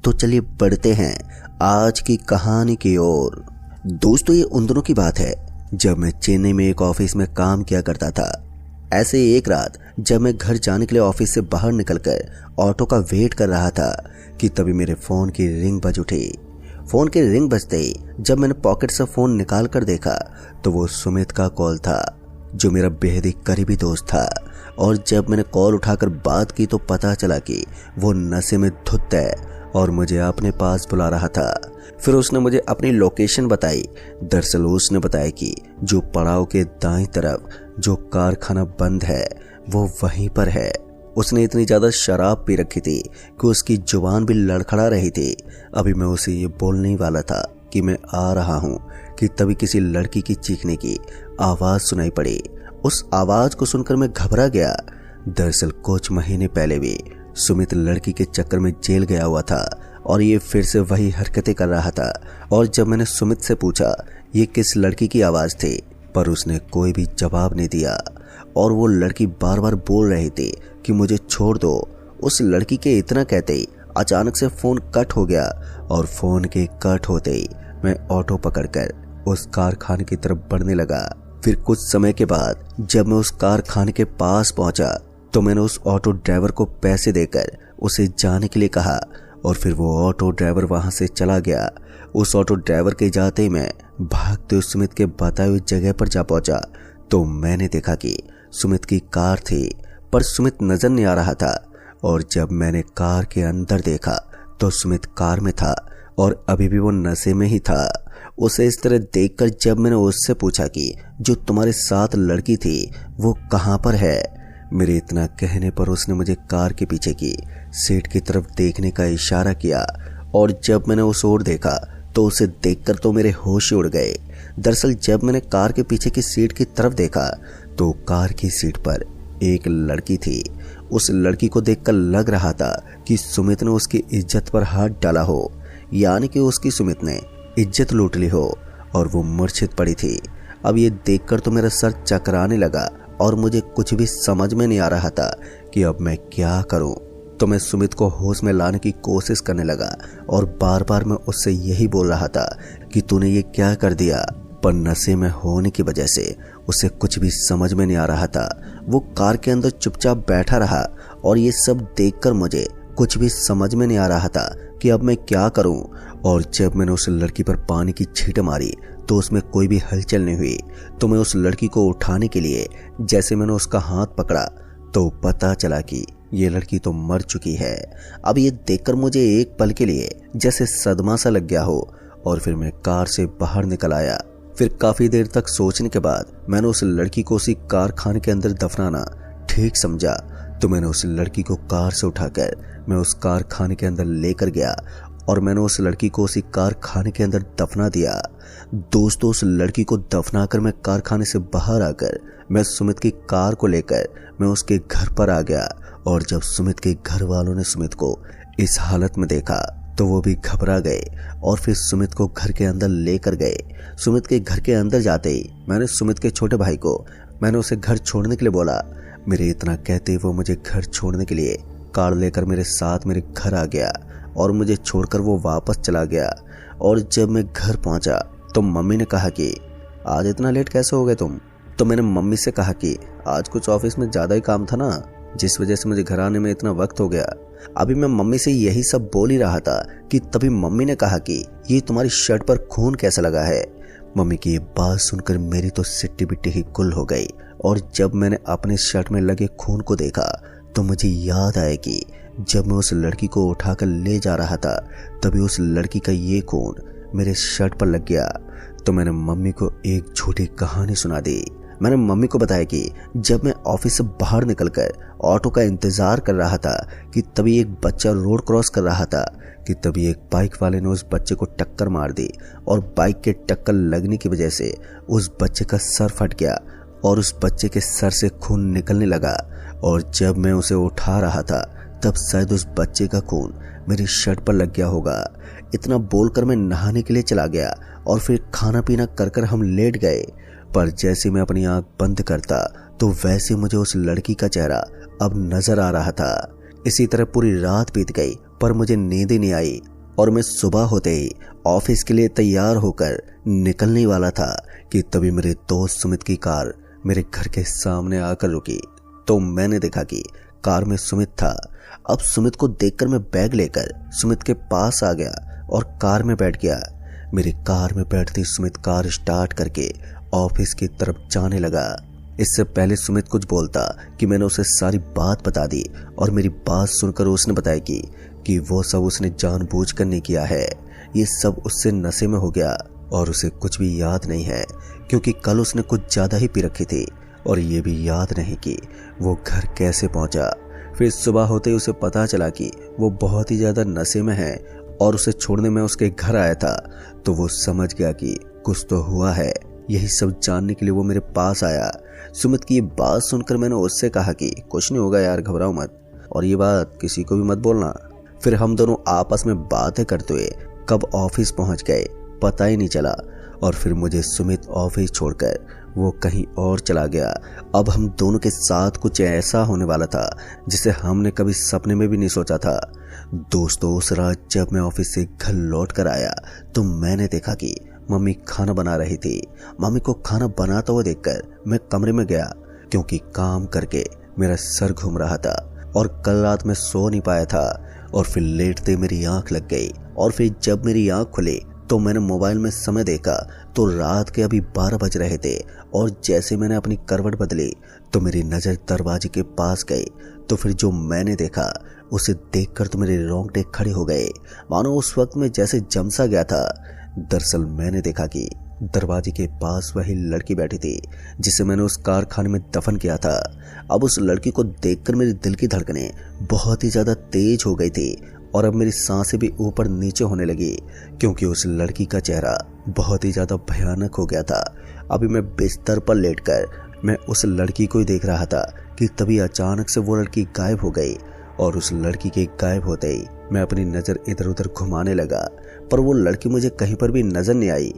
तो चलिए बढ़ते हैं आज की कहानी की ओर। दोस्तों, ये उन दिनों की बात है जब मैं चेन्नई में एक ऑफिस में काम किया करता था। ऐसे एक रात जब मैं घर जाने के लिए ऑफिस से बाहर निकलकर ऑटो का वेट कर रहा था कि तभी मेरे फोन की रिंग बज उठी। फोन की रिंग बजते ही जब मैंने पॉकेट से फोन निकाल कर देखा तो वो सुमित का कॉल था, जो मेरा बेहद ही करीबी दोस्त था। और जब मैंने कॉल उठाकर बात की तो पता चला कि वो नशे में धुत है और मुझे अपने पास बुला रहा था। फिर उसने मुझे अपनी लोकेशन बताई। दरअसल उसने बताया कि जो पड़ाव के दाईं तरफ जो कारखाना बंद है वो वहीं पर है। उसने इतनी ज्यादा शराब पी रखी थी कि उसकी जुबान भी लड़खड़ा रही थी। अभी मैं उसे ये बोलने ही वाला था कि मैं आ रहा हूँ कि तभी किसी लड़की की चीखने की आवाज सुनाई पड़ी। उस आवाज को सुनकर मैं घबरा गया। दरअसल कुछ महीने पहले भी सुमित लड़की के चक्कर में जेल गया हुआ था और ये फिर से वही हरकतें कर रहा था। और जब मैंने सुमित से पूछा ये किस लड़की की आवाज थी, पर उसने कोई भी जवाब नहीं दिया और वो लड़की बार बार बोल रही थी कि मुझे छोड़ दो। उस लड़की के इतना कहते ही अचानक से फोन कट हो गया और फोन के कट होते ही मैं ऑटो पकड़कर उस कारखाने की तरफ बढ़ने लगा। फिर कुछ समय के बाद जब मैं उस कारखाने के पास पहुंचा तो मैंने उस ऑटो ड्राइवर को पैसे देकर उसे जाने के लिए कहा और फिर वो ऑटो ड्राइवर वहां से चला गया। उस ऑटो ड्राइवर के जाते ही मैं भागते हुए सुमित के बताई हुई जगह पर जा पहुंचा तो मैंने देखा कि सुमित की कार थी, पर सुमित नजर नहीं आ रहा था। और जब मैंने कार के अंदर देखा तो सुमित कार में था और अभी भी वो नशे में ही था। उसे इस तरह देखकर जब मैंने उससे पूछा कि जो तुम्हारे साथ लड़की थी वो कहाँ पर है, मेरे इतना कहने पर उसने मुझे कार के पीछे की सीट की तरफ देखने का इशारा किया। और जब मैंने उस ओर देखा तो उसे देखकर तो मेरे होश उड़ गए। दरअसल जब मैंने कार के पीछे की सीट की तरफ देखा तो कार की सीट पर एक लड़की थी। उस लड़की को देखकर लग रहा था कि सुमित ने उसकी इज्जत पर हाथ डाला हो, यानी कि उसकी सुमित ने इज्जत लूट ली हो और वो मूर्छित पड़ी थी। अब ये देखकर तो मेरा सर चकराने लगा और मुझे कुछ भी समझ में नहीं आ रहा था कि अब मैं क्या करूं। तो मैं सुमित को होश में लाने की कोशिश करने लगा और बार बार मैं उससे यही बोल रहा था कि तूने ये क्या कर दिया। पर नशे में होने की वजह से उसे कुछ भी समझ में नहीं आ रहा था। वो कार के अंदर चुपचाप बैठा रहा और ये सब देखकर मुझे कुछ भी समझ में नहीं आ रहा था कि अब मैं क्या करूं। और जब मैंने उस लड़की पर पानी की छींट मारी तो उसमें कोई भी हलचल नहीं हुई। तो मैं उस लड़की को उठाने के लिए जैसे मैंने उसका हाथ पकड़ा तो पता चला कि ये लड़की तो मर चुकी है। अब ये देखकर मुझे एक पल के लिए जैसे सदमा सा लग गया हो और फिर मैं कार से बाहर निकल आया। फिर काफी देर तक सोचने के बाद मैंने उस लड़की को उसी कारखाने के अंदर दफनाना ठीक समझा। तो मैंने उस लड़की को कार से उठाकर मैं उस कारखाने के अंदर लेकर गया और मैंने उस लड़की को उसी कारखाने के अंदर दफना दिया। दोस्तों, उस लड़की को दफनाकर मैं कारखाने से बाहर आकर मैं सुमित की कार को लेकर मैं उसके घर पर आ गया। और जब सुमित के घर वालों ने सुमित को इस हालत में देखा तो वो भी घबरा गए और फिर सुमित को घर के अंदर लेकर गए। सुमित के घर के अंदर जाते ही मैंने सुमित के छोटे भाई को मैंने उसे घर छोड़ने के लिए बोला। मेरे इतना कहते ही वो मुझे घर छोड़ने के लिए कार लेकर मेरे साथ मेरे घर आ गया और मुझे छोड़कर वो वापस चला गया। और जब मैं घर पहुंचा तो मम्मी ने कहा कि आज इतना लेट कैसे हो गए तुम। तो मैंने मम्मी से कहा कि आज कुछ ऑफिस में ज़्यादा ही काम था ना, जिस वजह से मुझे घर आने में इतना वक्त हो गया। अभी मैं मम्मी से यही सब बोल ही रहा था कि तभी मम्मी ने कहा कि ये तुम्हारी शर्ट पर खून कैसा लगा है। मम्मी की ये बात सुनकर मेरी तो सिट्टी बिट्टी ही गुल हो गई। और जब मैंने अपने शर्ट में लगे खून को देखा तो मुझे याद आया कि जब मैं उस लड़की को उठाकर ले जा रहा था तभी उस लड़की का ये खून मेरे शर्ट पर लग गया। तो मैंने मम्मी को एक झूठी कहानी सुना दी। मैंने मम्मी को बताया कि जब मैं ऑफिस से बाहर निकलकर ऑटो का इंतजार कर रहा था कि तभी एक बच्चा रोड क्रॉस कर रहा था कि तभी एक बाइक वाले ने उस बच्चे को टक्कर मार दी और बाइक के टक्कर लगने की वजह से उस बच्चे का सर फट गया और उस बच्चे के सर से खून निकलने लगा। और जब मैं उसे उठा रहा था तब शायद उस बच्चे का खून मेरी शर्ट पर लग गया होगा। इतना बोलकर मैं नहाने के लिए चला गया और फिर खाना पीना कर हम लेट गए। पर जैसे मैं अपनी आंख बंद करता तो वैसे मुझे उस लड़की का चेहरा अब नजर आ रहा था। इसी तरह पूरी रात बीत गई पर मुझे नींद ही नहीं आई। और मैं सुबह होते ही ऑफिस के लिए तैयार होकर निकलने वाला था कि तभी मेरे दोस्त सुमित की कार मेरे घर के सामने आकर रुकी। तो मैंने देखा कि कार में सुमित था। अब सुमित को देखकर मैं बैग लेकर सुमित के पास आ गया और कार में बैठ गया। मेरी कार में बैठते सुमित कार स्टार्ट करके ऑफिस की तरफ जाने लगा। इससे पहले सुमित कुछ बोलता कि मैंने उसे सारी बात बता दी और मेरी बात सुनकर उसने बताया कि वो सब उसने जानबूझकर नहीं किया है। ये सब उससे नशे में हो गया और उसे कुछ भी याद नहीं है, क्योंकि कल उसने कुछ ज़्यादा ही पी रखी थी और ये भी याद नहीं कि वो घर कैसे पहुंचा। फिर सुबह होते ही उसे पता चला कि वो बहुत ही ज़्यादा नशे में है और उसे छोड़ने में उसके घर आया था। तो वो समझ गया कि कुछ तो हुआ है। यही सब जानने के लिए वो मेरे पास आया। सुमित की ये बात सुनकर मैंने उससे कहा कि कुछ नहीं होगा यार, घबराओ मत, और ये बात किसी को भी मत बोलना। फिर हम दोनों आपस में बातें करते हुए कब ऑफिस पहुंच गए पता ही नहीं चला। और फिर मुझे सुमित ऑफिस छोड़कर वो कहीं और चला गया। अब हम दोनों के साथ कुछ ऐसा होने वाला था जिसे हमने कभी सपने में भी नहीं सोचा था। दोस्तों, उस रात जब मैं ऑफिस से घर लौट कर आया तो मैंने देखा कि मम्मी खाना बना रही थी। मम्मी को खाना बनाता हुआ देखकर मैं कमरे में गया, क्योंकि काम करके मेरा सर घूम रहा था और कल रात मैं सो नहीं पाया था। और फिर लेटते मेरी आंख लग गई और फिर जब मेरी आंख खुली तो मैंने मोबाइल में समय देखा तो रात के अभी 12 बज रहे थे। और जैसे मैंने अपनी करवट बदली तो मेरी नज़र दरवाजे के पास गई। तो फिर जो मैंने देखा उसे देखकर तो मेरे रोंगटे खड़े हो गए, मानो उस वक्त मैं जैसे जमसा गया था। दरअसल मैंने देखा कि दरवाजे के पास वही लड़की बैठी थी जिसे मैंने उस कारखाने में दफन किया था। अब उस लड़की को देखकर मेरे दिल की धड़कनें बहुत ही ज़्यादा तेज हो गई थी और अब मेरी सांसें भी ऊपर नीचे होने लगी, क्योंकि उस लड़की का चेहरा बहुत ही ज़्यादा भयानक हो गया था। अभी मैं बिस्तर पर लेटकर मैं उस लड़की को ही देख रहा था कि तभी अचानक से वो लड़की गायब हो गई। और उस लड़की के गायब होते ही मैं अपनी नज़र इधर उधर घुमाने लगा, पर वो लड़की मुझे कहीं पर भी नजर नहीं आई।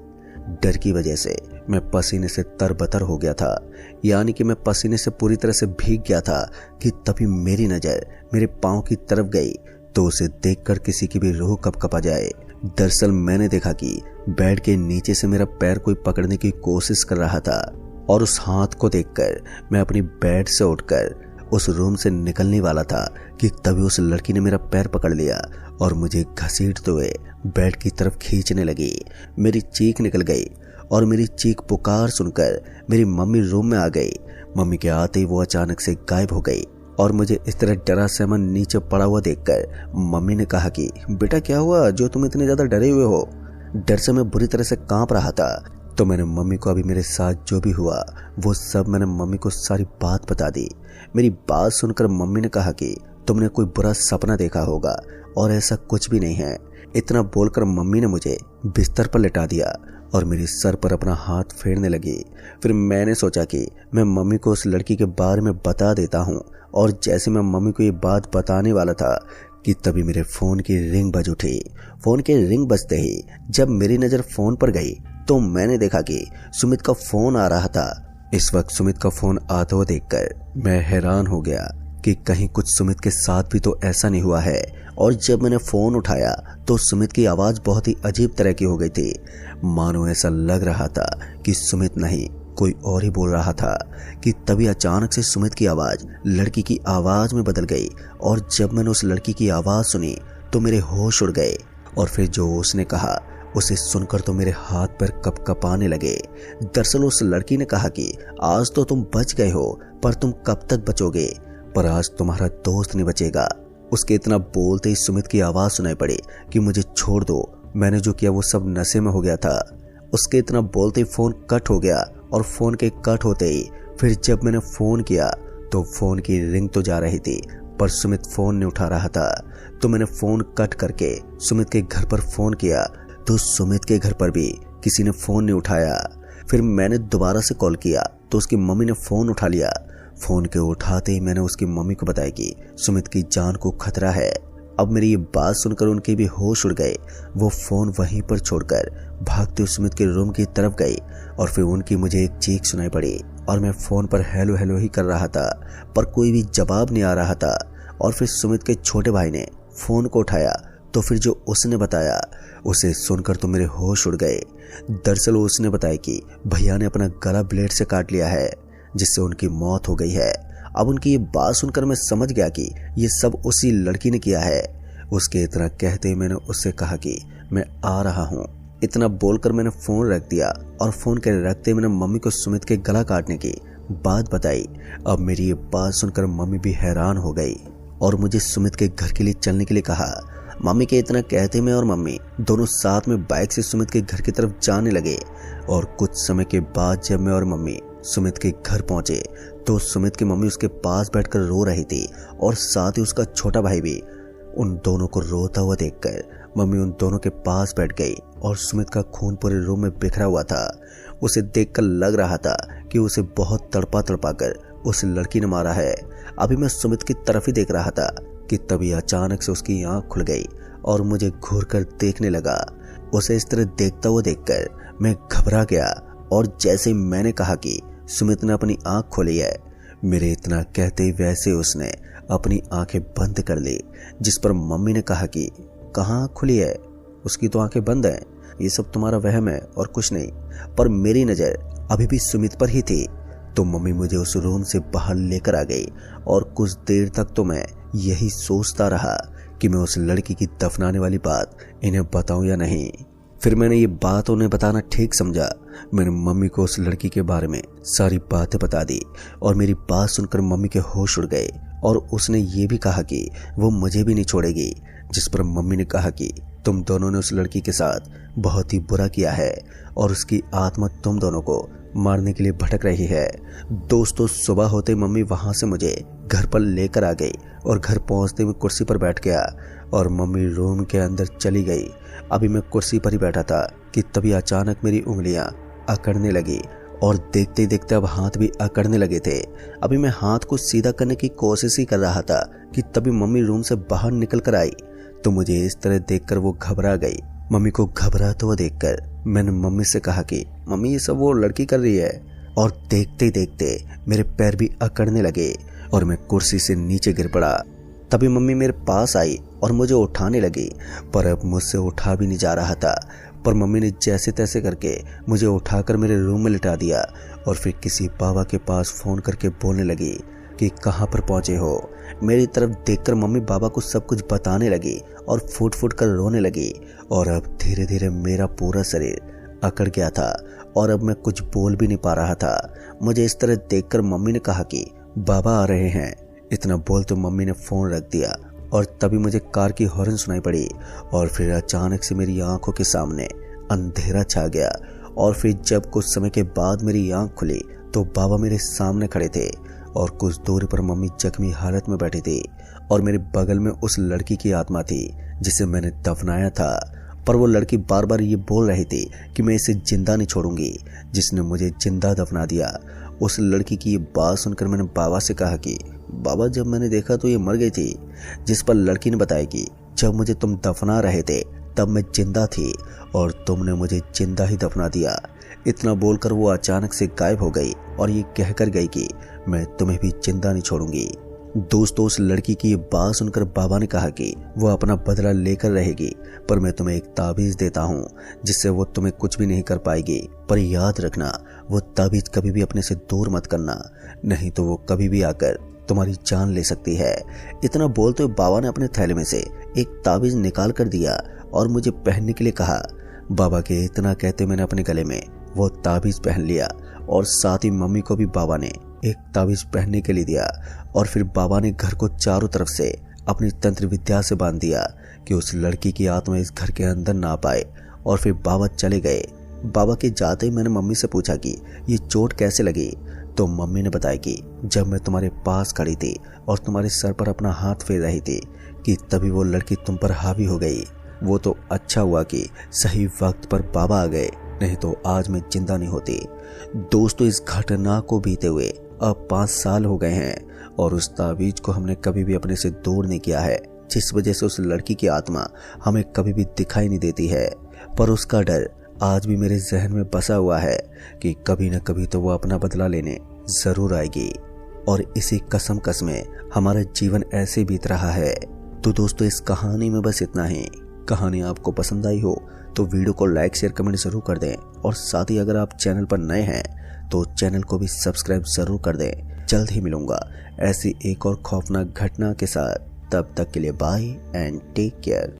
डर की वजह से मैं पसीने से तरबतर हो गया था, यानी कि मैं पसीने से पूरी तरह से भीग गया था कि तभी मेरी नज़र मेरे पाँव की तरफ गई तो उसे देखकर किसी की भी रूह कपकपा जाए। दरअसल मैंने देखा कि बेड के नीचे से मेरा पैर कोई पकड़ने की कोशिश कर रहा था और उस हाथ को देखकर मैं अपनी बेड से उठकर उस रूम से निकलने वाला था कि तभी उस लड़की ने मेरा पैर पकड़ लिया और मुझे घसीटते हुए बेड की तरफ खींचने लगी। मेरी चीख निकल गई और मेरी चीख पुकार सुनकर मेरी मम्मी रूम में आ गई। मम्मी के आते ही वो अचानक से गायब हो गई और मुझे इस तरह डरा सहमा नीचे पड़ा हुआ देखकर मम्मी ने कहा कि बेटा क्या हुआ जो तुम इतने ज़्यादा डरे हुए हो। डर से मैं बुरी तरह से कांप रहा था। तो मैंने मम्मी को अभी मेरे साथ जो भी हुआ वो सब मैंने मम्मी को सारी बात बता दी। मेरी बात सुनकर मम्मी ने कहा कि तुमने कोई बुरा सपना देखा होगा और ऐसा कुछ भी नहीं है। इतना बोलकर मम्मी ने मुझे बिस्तर पर लेटा दिया और मेरे सर पर अपना हाथ फेरने लगी। फिर मैंने सोचा कि मैं मम्मी को उस लड़की के बारे में बता देता हूँ। और जैसे मैं मम्मी को ये बात बताने वाला था कि तभी मेरे फ़ोन की रिंग बज उठी। फ़ोन के रिंग बजते ही जब मेरी नज़र फ़ोन पर गई तो मैंने देखा कि सुमित का फ़ोन आ रहा था। इस वक्त सुमित का फ़ोन आता हुआ देखकर मैं हैरान हो गया कि कहीं कुछ सुमित के साथ भी तो ऐसा नहीं हुआ है। और जब मैंने फ़ोन उठाया तो सुमित की आवाज़ बहुत ही अजीब तरह की हो गई थी, मानो ऐसा लग रहा था कि सुमित नहीं कोई और ही बोल रहा था। कि तभी अचानक से सुमित की आवाज़ लड़की की आवाज़ में बदल गई और जब मैंने उस लड़की की आवाज़ सुनी तो मेरे होश उड़ गए। और फिर जो उसने कहा उसे सुनकर तो मेरे हाथ पैर कपकपाने लगे। दरअसल उस लड़की ने कहा कि आज तो तुम बच गए हो, पर तुम कब तक बचोगे, पर आज तुम्हारा दोस्त नहीं बचेगा। उसके इतना बोलते ही सुमित की आवाज़ सुनाई पड़ी कि मुझे छोड़ दो, मैंने जो किया वो सब नशे में हो गया था। उसके इतना बोलते ही फ़ोन कट हो गया और फ़ोन के कट होते ही फिर जब मैंने फ़ोन किया तो फ़ोन की रिंग तो जा रही थी पर सुमित फ़ोन नहीं उठा रहा था। तो मैंने फ़ोन कट करके सुमित के घर पर फ़ोन किया तो सुमित के घर पर भी किसी ने फ़ोन नहीं उठाया। फिर मैंने दोबारा से कॉल किया तो उसकी मम्मी ने फ़ोन उठा लिया। फ़ोन के उठाते ही मैंने उसकी मम्मी को बताया कि सुमित की जान को खतरा है। अब मेरी ये बात सुनकर उनके भी होश उड़ गए। वो फ़ोन वहीं पर छोड़कर भागते हुए सुमित के रूम की तरफ गई और फिर उनकी मुझे एक चीख सुनाई पड़ी और मैं फ़ोन पर हेलो हेलो ही कर रहा था पर कोई भी जवाब नहीं आ रहा था। और फिर सुमित के छोटे भाई ने फ़ोन को उठाया तो फिर जो उसने बताया उसे सुनकर तो मेरे होश उड़ गए। दरअसल उसने बताया कि भैया ने अपना गला ब्लेड से काट लिया है, जिससे उनकी मौत हो गई है। अब उनकी ये बात सुनकर मैं समझ गया कि ये सब उसी लड़की ने किया है। उसके इतना कहते ही मैंने उससे कहा कि मैं आ रहा हूँ। इतना बोलकर मैंने फोन रख दिया और फोन के रखते मैंने मम्मी को सुमित के गला काटने की बात बताई। अब मेरी ये बात सुनकर मम्मी भी हैरान हो गई और मुझे सुमित के घर के लिए चलने के लिए कहा। मम्मी के इतना कहते मैं और मम्मी दोनों साथ में बाइक से सुमित के घर की तरफ जाने लगे। और कुछ समय के बाद जब मैं और मम्मी सुमित के घर पहुंचे तो सुमित की मम्मी उसके पास बैठकर रो रही थी और साथ ही उसका छोटा भाई भी। उन दोनों को रोता हुआ देखकर मम्मी उन दोनों के पास बैठ गई और सुमित का खून पूरे रूम में बिखरा हुआ था। उसे देखकर लग रहा था कि उसे बहुत तड़पा तड़पा कर उस लड़की ने मारा है। अभी मैं सुमित की तरफ ही देख रहा था कि तभी अचानक से उसकी आंख खुल गई और मुझे घूर कर देखने लगा। उसे इस तरह देखता हुआ देखकर मैं घबरा गया और जैसे मैंने कहा कि सुमित ने अपनी आंख खोली है, मेरे इतना कहते ही वैसे उसने अपनी आंखें बंद कर ली। जिस पर मम्मी ने कहा कि कहाँ आंख खुली है, उसकी तो आंखें बंद हैं, ये सब तुम्हारा वहम है और कुछ नहीं। पर मेरी नज़र अभी भी सुमित पर ही थी। तो मम्मी मुझे उस रूम से बाहर लेकर आ गई और कुछ देर तक तो मैं यही सोचता रहा कि मैं उस लड़की की दफनाने वाली बात इन्हें बताऊं या नहीं। फिर मैंने ये बात उन्हें बताना ठीक समझा। मैंने मम्मी को उस लड़की के बारे में सारी बातें बता दी और मेरी बात सुनकर मम्मी के होश उड़ गए और उसने ये भी कहा कि वो मुझे भी नहीं छोड़ेगी। जिस पर मम्मी ने कहा कि तुम दोनों ने उस लड़की के साथ बहुत ही बुरा किया है और उसकी आत्मा तुम दोनों को मारने के लिए भटक रही है। दोस्तों, सुबह होते मम्मी वहां से मुझे घर पर लेकर आ गई और घर पहुंचते हुए कुर्सी पर बैठ गया और मम्मी रूम के अंदर चली गई। अभी मैं कुर्सी पर ही बैठा था कि तभी अचानक मेरी उंगलियां अकड़ने लगी और देखते ही देखते अब हाथ भी अकड़ने लगे थे। अभी मैं हाथ को सीधा करने की कोशिश ही कर रहा था कि तभी मम्मी रूम से बाहर निकल कर आई। तो मुझे इस तरह देखकर वो घबरा गई। मम्मी को घबराते हुए देखकर मैंने मम्मी से कहा कि मम्मी ये सब वो लड़की कर रही है। और देखते ही देखते मेरे पैर भी अकड़ने लगे और मैं कुर्सी से नीचे गिर पड़ा। तभी मम्मी मेरे पास आई और मुझे उठाने लगी, पर अब मुझसे उठा भी नहीं जा रहा था। पर मम्मी ने जैसे तैसे करके मुझे उठाकर मेरे रूम में लिटा दिया और फिर किसी बाबा के पास फोन करके बोलने लगी कि कहाँ पर पहुंचे हो। मेरी तरफ देखकर मम्मी बाबा को सब कुछ बताने लगी और फूट फूट कर रोने लगी। और अब धीरे धीरे मेरा पूरा शरीर अकड़ गया था और अब मैं कुछ बोल भी नहीं पा रहा था। मुझे इस तरह देखकर मम्मी ने कहा कि बाबा आ रहे हैं। इतना बोल तो मम्मी ने फोन रख दिया और तभी मुझे कार की हॉर्न सुनाई पड़ी और फिर अचानक से मेरी आंखों के सामने अंधेरा छा गया। और फिर जब कुछ समय के बाद मेरी आंख खुली तो बाबा मेरे सामने खड़े थे और कुछ दूरी पर मम्मी जख्मी हालत में बैठी थी और मेरे बगल में उस लड़की की आत्मा थी जिसे मैंने दफनाया था। पर वो लड़की बार बार ये बोल रही थी कि मैं इसे जिंदा नहीं छोड़ूंगी, जिसने मुझे जिंदा दफना दिया। उस लड़की की ये बात सुनकर मैंने बाबा से कहा कि बाबा जब मैंने देखा तो ये मर गई थी। जिस पर लड़की ने बताया कि जब मुझे तुम दफना रहे थे तब मैं जिंदा थी और तुमने मुझे जिंदा ही दफना दिया। इतना बोलकर वो अचानक से गायब हो गई और ये कहकर गई कि मैं तुम्हें भी जिंदा नहीं छोड़ूंगी। दोस्तों, उस लड़की की ये बात सुनकर बाबा ने कहा कि वो अपना बदला लेकर रहेगी, पर मैं तुम्हें एक ताबीज देता हूँ जिससे वो तुम्हें कुछ भी नहीं कर पाएगी। पर याद रखना, वो ताबीज कभी भी अपने से दूर मत करना, नहीं तो वो कभी भी आकर तुम्हारी जान ले सकती है। इतना बोलते हुए बाबा ने अपने थैले में से एक ताबीज निकाल कर दिया और मुझे पहनने के लिए कहा। बाबा के इतना कहते मैंने अपने गले में वो ताबीज पहन लिया और साथ ही मम्मी को भी बाबा ने एक ताबीज पहनने के लिए दिया। और फिर बाबा ने घर को चारों तरफ से अपनी तंत्र विद्या से बांध दिया कि उस लड़की की आत्मा इस घर के अंदर ना पाए। और फिर बाबा चले गए। बाबा के जाते ही मैंने मम्मी से पूछा कि ये चोट कैसे लगी। तो मम्मी ने बताया कि जब मैं तुम्हारे पास खड़ी थी और तुम्हारे सर पर अपना हाथ फेर रही थी कि तभी वो लड़की तुम पर हावी हो गई। वो तो अच्छा हुआ कि सही वक्त पर बाबा आ गए, नहीं तो आज मैं जिंदा नहीं होती। दोस्तों, इस घटना को बीते हुए अब 5 साल हो गए हैं और उस ताबीज को हमने कभी भी अपने से दूर नहीं किया है, जिस वजह से उस लड़की की आत्मा हमें कभी भी दिखाई नहीं देती है। पर उसका डर आज भी मेरे जहन में बसा हुआ है कि कभी न कभी तो वो अपना बदला लेने जरूर आएगी। और इसी कसम में हमारा जीवन ऐसे बीत रहा है। तो दोस्तों इस कहानी में बस इतना ही। कहानी आपको पसंद आई हो तो वीडियो को लाइक शेयर कमेंट जरूर कर दें, और साथ ही अगर आप चैनल पर नए हैं तो चैनल को भी सब्सक्राइब जरूर कर दें। जल्द ही मिलूंगा ऐसी एक और खौफनाक घटना के साथ। तब तक के लिए बाय एंड टेक केयर।